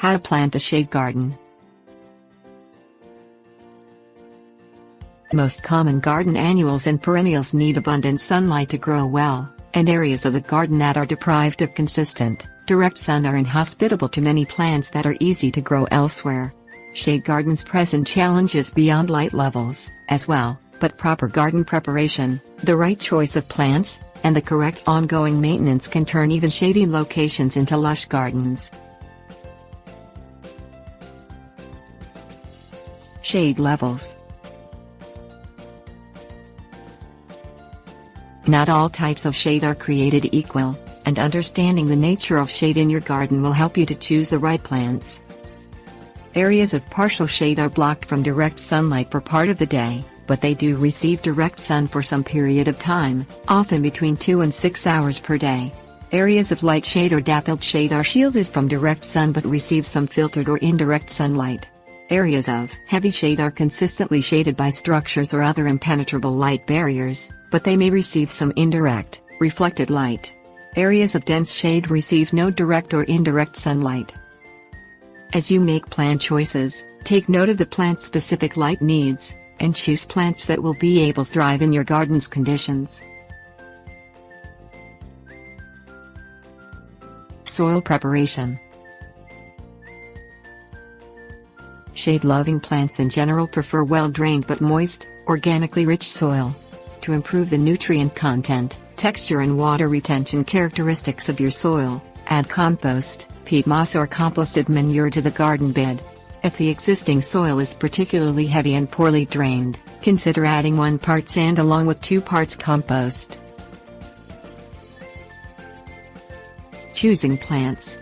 How to plant a shade garden. Most common garden annuals and perennials need abundant sunlight to grow well, and areas of the garden that are deprived of consistent, direct sun are inhospitable to many plants that are easy to grow elsewhere. Shade gardens present challenges beyond light levels, as well, but proper garden preparation, the right choice of plants, and the correct ongoing maintenance can turn even shady locations into lush gardens. Shade levels. Not all types of shade are created equal, and understanding the nature of shade in your garden will help you to choose the right plants. Areas of partial shade are blocked from direct sunlight for part of the day, but they do receive direct sun for some period of time, often between 2 and 6 hours per day. Areas of light shade or dappled shade are shielded from direct sun but receive some filtered or indirect sunlight. Areas of heavy shade are consistently shaded by structures or other impenetrable light barriers, but they may receive some indirect, reflected light. Areas of dense shade receive no direct or indirect sunlight. As you make plant choices, take note of the plant-specific light needs, and choose plants that will be able to thrive in your garden's conditions. Soil preparation. Shade-loving plants in general prefer well-drained but moist, organically rich soil. To improve the nutrient content, texture and water retention characteristics of your soil, add compost, peat moss or composted manure to the garden bed. If the existing soil is particularly heavy and poorly drained, consider adding 1 part sand along with 2 parts compost. Choosing plants.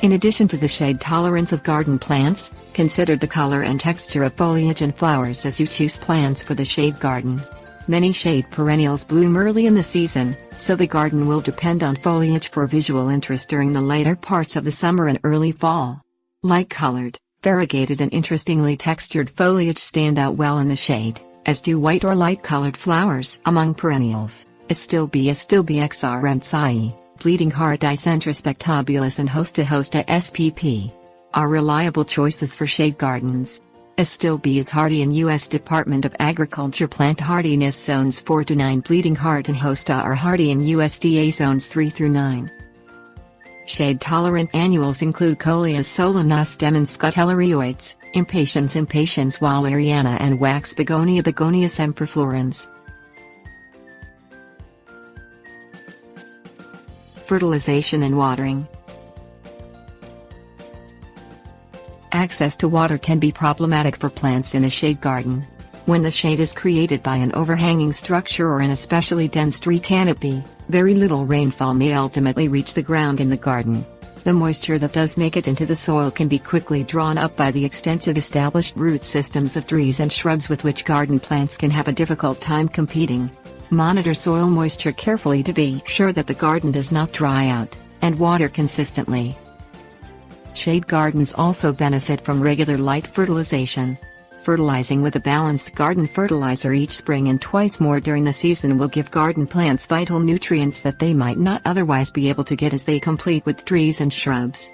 In addition to the shade tolerance of garden plants, consider the color and texture of foliage and flowers as you choose plants for the shade garden. Many shade perennials bloom early in the season, so the garden will depend on foliage for visual interest during the later parts of the summer and early fall. Light-colored, variegated and interestingly textured foliage stand out well in the shade, as do white or light-colored flowers. Among perennials, Astilbe xrmci, Bleeding Heart Dicentra spectabulus and Hosta spp. are reliable choices for shade gardens. Astilbe is hardy in U.S. Department of Agriculture plant hardiness zones 4 to 9. Bleeding Heart and Hosta are hardy in USDA zones 3 through 9. Shade-tolerant annuals include Coleus solanastemon scutellarioides, Impatiens walleriana and wax begonia begonias semperflorens. Fertilization and watering. Access to water can be problematic for plants in a shade garden. When the shade is created by an overhanging structure or an especially dense tree canopy, very little rainfall may ultimately reach the ground in the garden. The moisture that does make it into the soil can be quickly drawn up by the extensive established root systems of trees and shrubs with which garden plants can have a difficult time competing. Monitor soil moisture carefully to be sure that the garden does not dry out, and water consistently. Shade gardens also benefit from regular light fertilization. Fertilizing with a balanced garden fertilizer each spring and twice more during the season will give garden plants vital nutrients that they might not otherwise be able to get as they compete with trees and shrubs.